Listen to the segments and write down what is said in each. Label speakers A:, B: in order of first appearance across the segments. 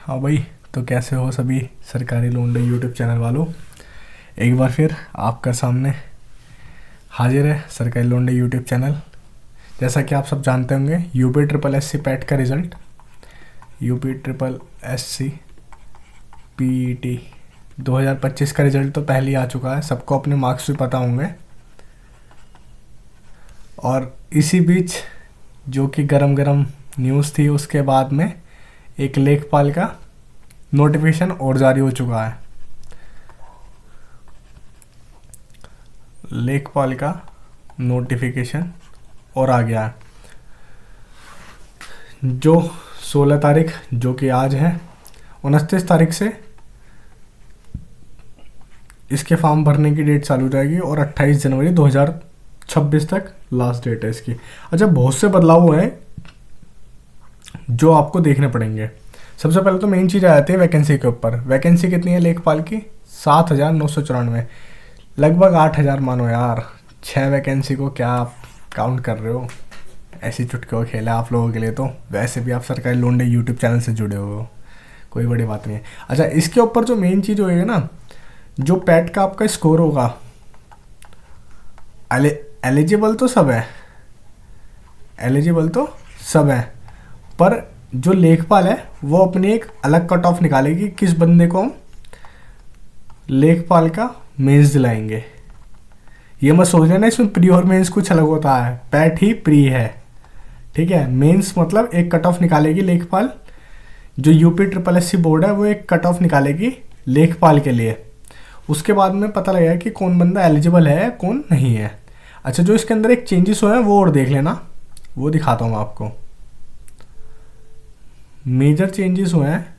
A: हाँ भाई। तो कैसे हो सभी सरकारी लोंडे यूट्यूब चैनल वालों। एक बार फिर आपका सामने हाजिर है सरकारी लोंडे यूट्यूब चैनल। जैसा कि आप सब जानते होंगे, UP triple S C PET का result, UP triple S C PET 2025 का रिज़ल्ट तो पहले ही आ चुका है। सबको अपने मार्क्स भी पता होंगे। और इसी बीच जो कि गरम गरम न्यूज़ थी, उसके बाद में एक लेखपाल का नोटिफिकेशन और जारी हो चुका है। लेखपाल का नोटिफिकेशन और आ गया है, जो 16 तारीख जो कि आज है, 29 तारीख से इसके फॉर्म भरने की डेट चालू रहेगी और 28 जनवरी 2026 तक लास्ट डेट है इसकी। अच्छा, बहुत से बदलाव हुए हैं जो आपको देखने पड़ेंगे। सबसे पहले तो मेन चीज़ आ जाती है वैकेंसी के ऊपर। वैकेंसी कितनी है लेखपाल की? 7,994, लगभग 8,000 मानो यार। 6 वैकेंसी को क्या आप काउंट कर रहे हो? ऐसी चुटकी खेला आप लोगों के लिए। तो वैसे भी आप सरकारी लोंडे यूट्यूब चैनल से जुड़े हो, कोई बड़ी बात नहीं है। अच्छा, इसके ऊपर जो मेन चीज़ होएगी ना, जो पैट का आपका स्कोर होगा, एलिजिबल तो सब है, एलिजिबल तो सब है, पर जो लेखपाल है वो अपनी एक अलग कट ऑफ निकालेगी किस बंदे को हम लेखपाल का मेंस दिलाएंगे। ये मत सोच लेना इसमें प्री और मेंस कुछ अलग होता है, पैट ही प्री है, ठीक है। मेंस मतलब एक कट ऑफ निकालेगी लेखपाल। जो UP triple S C board है वो एक कट ऑफ निकालेगी लेखपाल के लिए। उसके बाद में पता लगेगा कि कौन बंदा एलिजिबल है कौन नहीं है। अच्छा, जो इसके अंदर एक चेंजेस हुए हैं वो और देख लेना, वो दिखाता हूँ आपको। मेजर चेंजेस हुए हैं,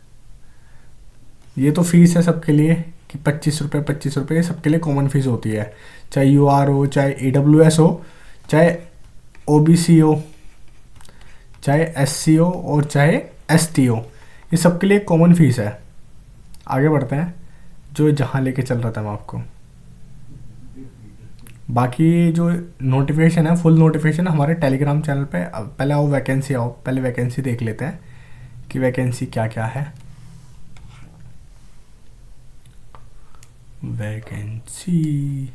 A: ये तो फीस है सबके लिए कि 25 रुपये सबके लिए कॉमन फीस होती है। चाहे यूआर हो, चाहे AWS हो, चाहे OBC हो, चाहे SC हो और चाहे ST हो, ये सबके लिए कॉमन फीस है। आगे बढ़ते हैं, जो जहाँ लेके चल रहा था मैं आपको। बाकी जो नोटिफिकेशन है, फुल नोटिफिकेशन हमारे टेलीग्राम चैनल पे। अब पहले आओ वैकेंसी, आओ पहले वैकेंसी देख लेते हैं कि वैकेंसी क्या क्या है। वैकेंसी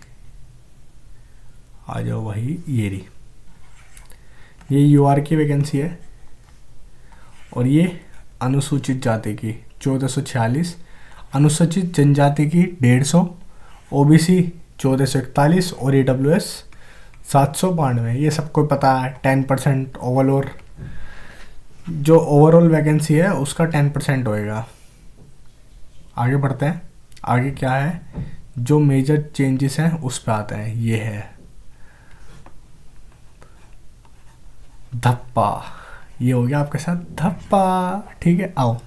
A: आ जाओ भाई, ये रही। ये UR की वैकेंसी है और ये अनुसूचित जाति की 1446, अनुसूचित जनजाति की 150, OBC 1441 और AWS 792। ये सबको पता है। 10% ओवरऑल, जो ओवरऑल वैकेंसी है उसका 10% होएगा। आगे बढ़ते हैं, आगे क्या है, जो मेजर चेंजेस हैं उस पर आते हैं। ये है धप्पा, ये हो गया आपके साथ धप्पा, ठीक है। आओ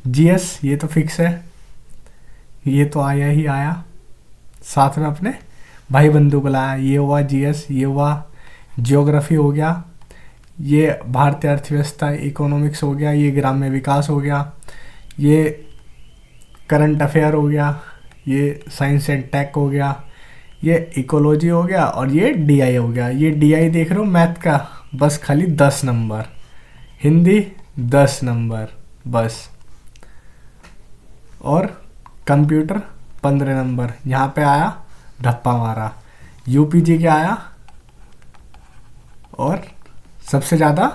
A: GS, ये तो फिक्स है, ये तो आया ही आया। साथ में अपने भाई बंधु बुलाया, ये हुआ GS, ये हुआ जियोग्राफी हो गया, ये भारतीय अर्थव्यवस्था इकोनॉमिक्स हो गया, ये ग्राम्य विकास हो गया, ये करंट अफेयर हो गया, ये साइंस एंड टेक हो गया, ये इकोलॉजी हो गया और ये DI हो गया। ये DI देख रहे हो मैथ का, बस खाली 10 नंबर, हिंदी 10 नंबर बस, और कंप्यूटर 15 नंबर। यहाँ पे आया धप्पा मारा। UPG के आया और सबसे ज़्यादा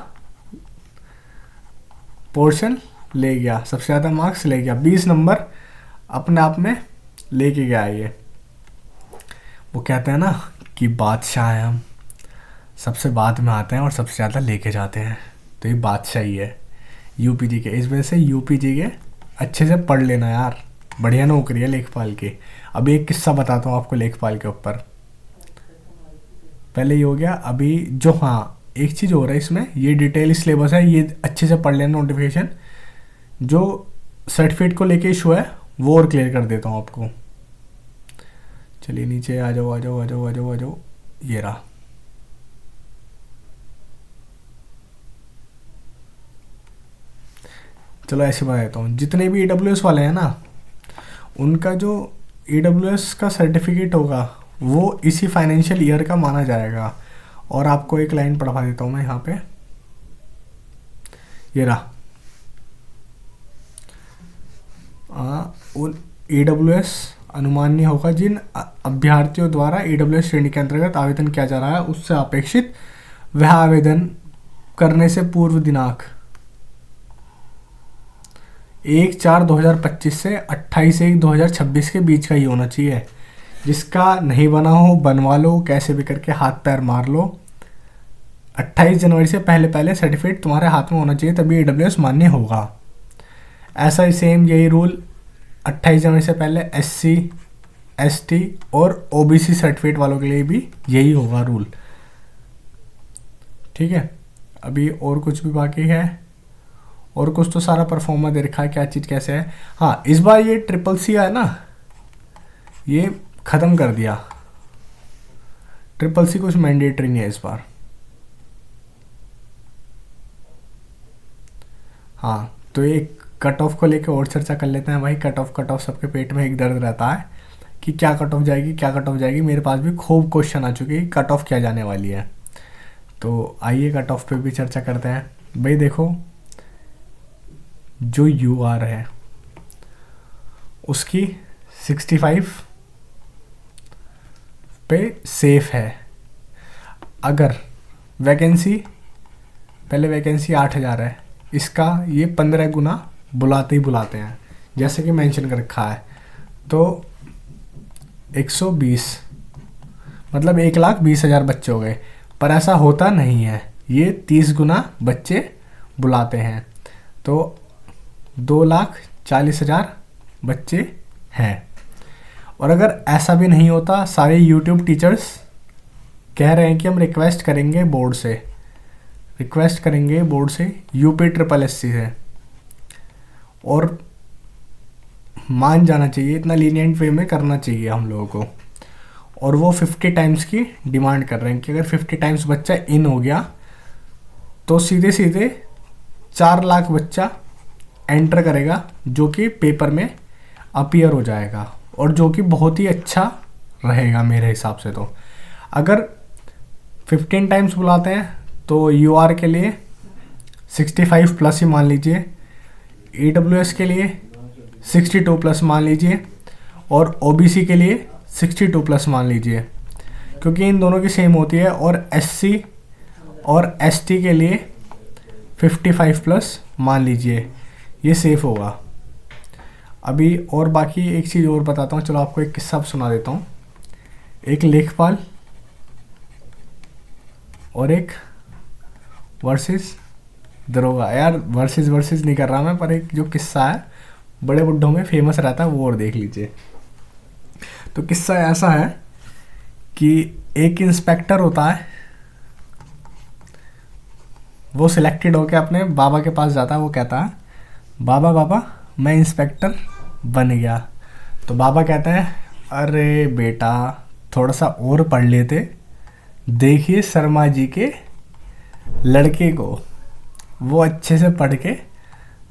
A: पोर्शन ले गया, सबसे ज़्यादा मार्क्स ले गया, 20 नंबर अपने आप में लेके गया ये। वो कहते हैं ना कि बादशाह हैं हम, सबसे बाद में आते हैं और सबसे ज़्यादा लेके जाते हैं। तो ये बादशाह ही है UPG के। इस वजह से UPG के अच्छे से पढ़ लेना यार, बढ़िया नौकरी है लेखपाल की। अभी एक किस्सा बताता हूँ आपको लेखपाल के ऊपर। पहले ये हो गया, अभी जो, हाँ एक चीज़ हो रहा है इसमें, ये डिटेल सिलेबस है, ये अच्छे से पढ़ लेना। नोटिफिकेशन जो सर्टिफिकेट को लेके इशू है वो और क्लियर कर देता हूँ आपको। चलिए नीचे आ जाओ आ जाओ आ जाओ आ जाओ आ जाओ, ये रहा। चलो ऐसे बता देता हूँ, जितने भी AWS वाले हैं ना, उनका जो AWS का सर्टिफिकेट होगा वो इसी फाइनेंशियल ईयर का माना जाएगा। और आपको एक लाइन पढ़वा देता हूँ मैं यहाँ पे, ये रहा। उन AWS अनुमान्य होगा जिन अभ्यर्थियों द्वारा AWS श्रेणी के अंतर्गत आवेदन किया जा रहा है उससे अपेक्षित वह आवेदन करने से पूर्व दिनांक 1/4/2025 से 28/1/2026 के बीच का ही होना चाहिए। जिसका नहीं बना हो बनवा लो, कैसे भी करके हाथ पैर मार लो। 28 जनवरी से पहले पहले सर्टिफिकेट तुम्हारे हाथ में होना चाहिए, तभी AWS मान्य होगा। ऐसा ही सेम यही रूल 28 जनवरी से पहले SC ST और OBC सर्टिफिकेट वालों के लिए भी यही होगा रूल। ठीक है, अभी और कुछ भी बाकी है? और कुछ तो सारा परफॉर्मा दे रखा है, क्या चीज़ कैसे है। हाँ, इस बार ये CCC है ना, ये ख़त्म कर दिया। CCC कुछ मैंडेटरी नहीं है इस बार। हाँ, तो ये कट ऑफ को लेके और चर्चा कर लेते हैं भाई। कट ऑफ सबके पेट में एक दर्द रहता है कि क्या कट ऑफ जाएगी, क्या कट ऑफ जाएगी। मेरे पास भी खूब क्वेश्चन आ चुके हैं कट ऑफ क्या जाने वाली है। तो आइए कट ऑफ पे भी चर्चा करते हैं। भाई देखो, जो UR है उसकी 65 पे सेफ है। अगर वैकेंसी, पहले वैकेंसी 8000 है, इसका ये 15 गुना बुलाते ही बुलाते हैं, जैसे कि मेंशन कर रखा है। तो 120 मतलब 1,20,000 बच्चे हो गए। पर ऐसा होता नहीं है, ये 30 गुना बच्चे बुलाते हैं, तो 2,40,000 बच्चे हैं। और अगर ऐसा भी नहीं होता, सारे YouTube टीचर्स कह रहे हैं कि हम रिक्वेस्ट करेंगे बोर्ड से UPSSC से, और मान जाना चाहिए, इतना लीनियंट वे में करना चाहिए हम लोगों को। और वो 50 टाइम्स की डिमांड कर रहे हैं कि अगर 50 टाइम्स बच्चा इन हो गया तो सीधे सीधे 4 लाख बच्चा एंटर करेगा, जो कि पेपर में अपीयर हो जाएगा, और जो कि बहुत ही अच्छा रहेगा मेरे हिसाब से। तो अगर 15 टाइम्स बुलाते हैं तो UR के लिए 65 प्लस ही मान लीजिए, AWS के लिए 62 प्लस मान लीजिए, और OBC के लिए 62 प्लस मान लीजिए, क्योंकि इन दोनों की सेम होती है। और SC और ST के लिए 55 प्लस मान लीजिए, ये सेफ होगा। अभी और बाकी एक चीज़ और बताता हूँ, चलो आपको एक किस्सा सुना देता हूँ। एक लेखपाल और एक वर्सेस दरोगा। यार वर्सेस नहीं कर रहा मैं, पर एक जो किस्सा है बड़े बुड्ढों में फेमस रहता है, वो और देख लीजिए। तो किस्सा ऐसा है कि एक इंस्पेक्टर होता है, वो सिलेक्टेड होकर अपने बाबा के पास जाता है। वो कहता है, बाबा मैं इंस्पेक्टर बन गया। तो बाबा कहते हैं, अरे बेटा थोड़ा सा और पढ़ लेते, देखिए शर्मा जी के लड़के को, वो अच्छे से पढ़ के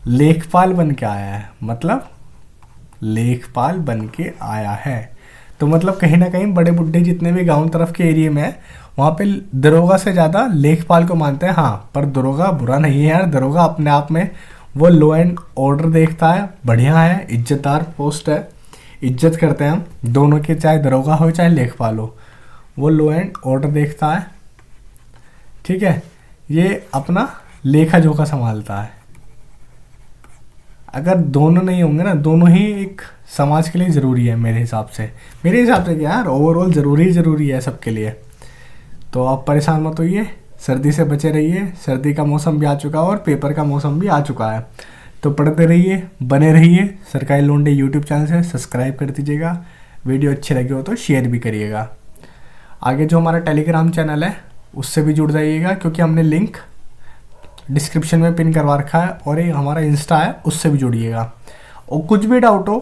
A: लेखपाल बन के आया है। मतलब लेखपाल बन के आया है, तो मतलब कहीं ना कहीं बड़े बुड्ढे जितने भी गांव तरफ के एरिया में है, वहाँ पे दरोगा से ज़्यादा लेखपाल को मानते हैं। हाँ, पर दरोगा बुरा नहीं है यार, दरोगा अपने आप में वो लॉ एंड ऑर्डर देखता है, बढ़िया है, इज्जतदार पोस्ट है, इज्जत करते हैं हम दोनों के, चाहे दरोगा हो चाहे लेखपाल हो, वो लॉ एंड ऑर्डर देखता है। ठीक है, ये अपना लेखा जोखा संभालता है। अगर दोनों नहीं होंगे ना, दोनों ही एक समाज के लिए ज़रूरी है मेरे हिसाब से। क्या यार, ओवरऑल ज़रूरी है सबके लिए। तो आप परेशान मत होइए, सर्दी से बचे रहिए। सर्दी का मौसम भी आ चुका है और पेपर का मौसम भी आ चुका है। तो पढ़ते रहिए, बने रहिए। सरकारी लोंडे यूट्यूब चैनल से सब्सक्राइब कर दीजिएगा। वीडियो अच्छी लगी हो तो शेयर भी करिएगा। आगे जो हमारा टेलीग्राम चैनल है उससे भी जुड़ जाइएगा, क्योंकि हमने लिंक डिस्क्रिप्शन में पिन करवा रखा है, और ये हमारा इंस्टा है उससे भी जुड़िएगा। और कुछ भी डाउट हो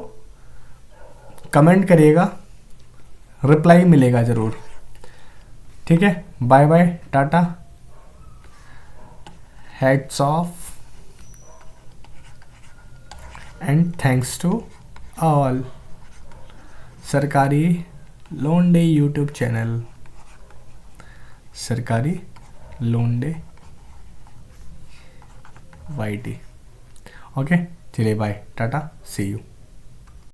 A: कमेंट करिएगा, रिप्लाई मिलेगा ज़रूर। ठीक है, bye bye, tata, heads off and thanks to all. सरकारी लोंडे यूट्यूब चैनल, सरकारी लोंडे YT। ओके, चलिए बाय, टाटा, सी यू।